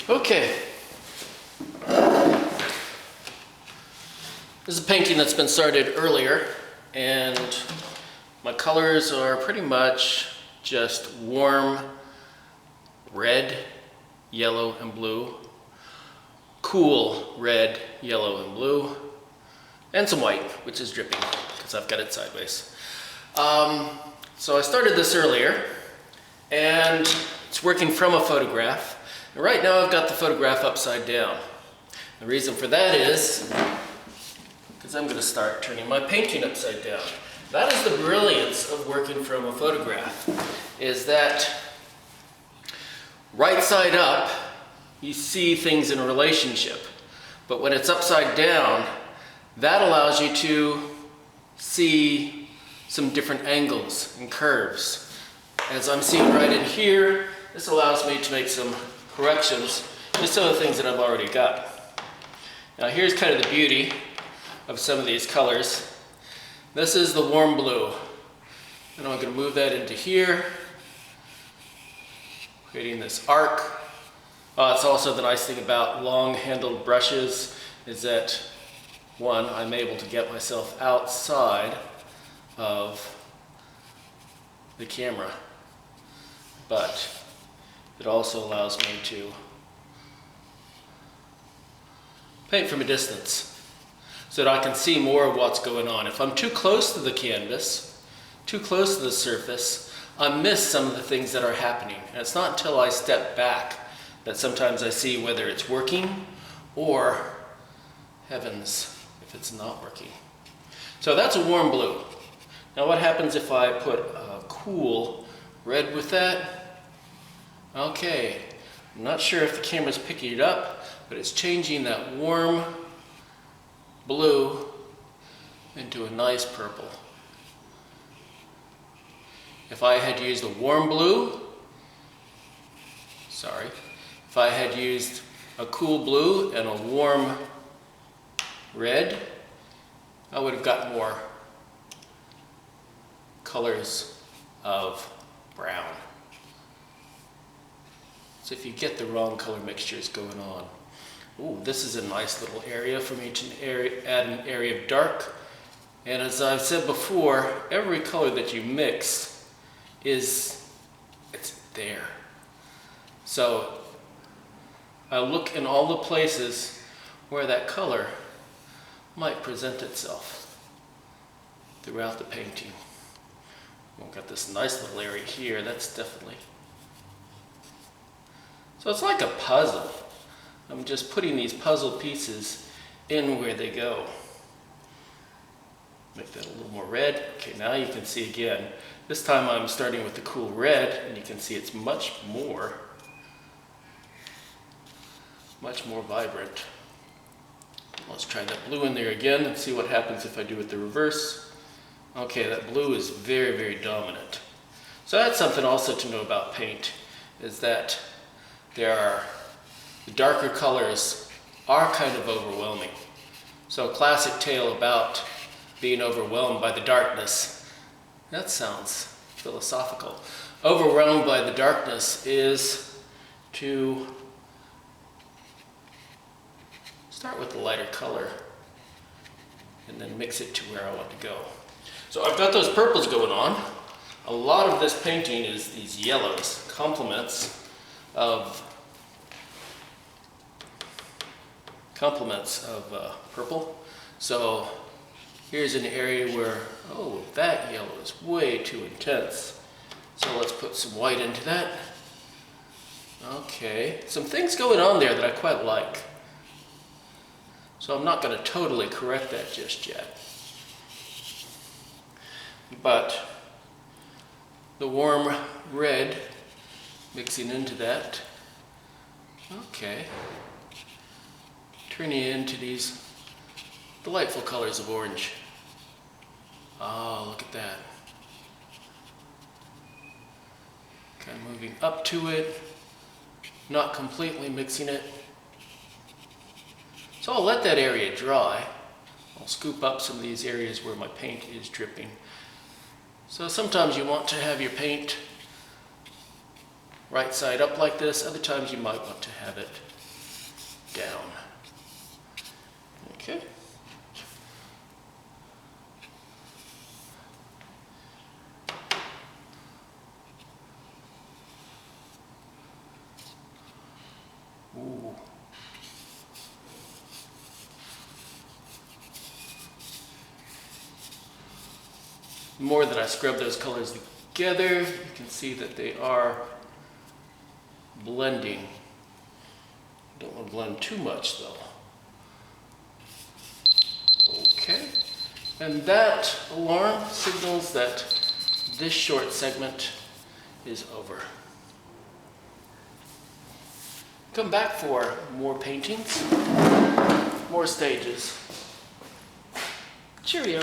Okay. This is a painting that's been started earlier, and my colors are pretty much just warm red, yellow, and blue, cool red, yellow, and blue, and some white, which is dripping because I've got it sideways. So I started this earlier, and it's working from a photograph. And right now I've got the photograph upside down. The reason for that is because I'm going to start turning my painting upside down. That is the brilliance of working from a photograph, is that right side up you see things in a relationship, but when it's upside down, that allows you to see some different angles and curves. As I'm seeing right in here, this allows me to make some corrections to some of the things that I've already got. Now here's kind of the beauty of some of these colors. This is the warm blue, and I'm going to move that into here, creating this arc. It's also the nice thing about long-handled brushes is that, one, I'm able to get myself outside of the camera, but it also allows me to paint from a distance so that I can see more of what's going on. If I'm too close to the canvas, too close to the surface, I miss some of the things that are happening. And it's not until I step back that sometimes I see whether it's working or, heavens, if it's not working. So that's a warm blue. Now what happens if I put a cool red with that? Okay, I'm not sure if the camera's picking it up, but it's changing that warm blue into a nice purple. If I had used a warm blue, if I had used a cool blue and a warm red, I would have got more colors of brown. So if you get the wrong color mixtures going on. Ooh, this is a nice little area for me to add an area of dark. And as I've said before, every color that you mix it's there. So I look in all the places where that color might present itself throughout the painting. We've got this nice little area here, that's definitely. So it's like a puzzle. I'm just putting these puzzle pieces in where they go. Make that a little more red. Okay, now you can see again. This time I'm starting with the cool red, and you can see it's much more vibrant. Let's try that blue in there again and see what happens if I do it the reverse. Okay, that blue is very, very dominant. So that's something also to know about paint, is that the darker colors are kind of overwhelming. So a classic tale about being overwhelmed by the darkness. That sounds philosophical. Overwhelmed by the darkness is to start with the lighter color and then mix it to where I want to go. So I've got those purples going on. A lot of this painting is these yellows, complements of purple. So here's an area where, oh, that yellow is way too intense. So let's put some white into that. Okay, some things going on there that I quite like. So I'm not going to totally correct that just yet. But the warm red mixing into that. Okay. Turning it into these delightful colors of orange. Oh, look at that. Kind of moving up to it, not completely mixing it. So I'll let that area dry. I'll scoop up some of these areas where my paint is dripping. So sometimes you want to have your paint right side up like this. Other times you might want to have it down. Okay. Ooh. The more that I scrub those colors together, you can see that they are blending. Don't want to blend too much though. Okay, and that alarm signals that this short segment is over. Come back for more paintings, more stages. Cheerio.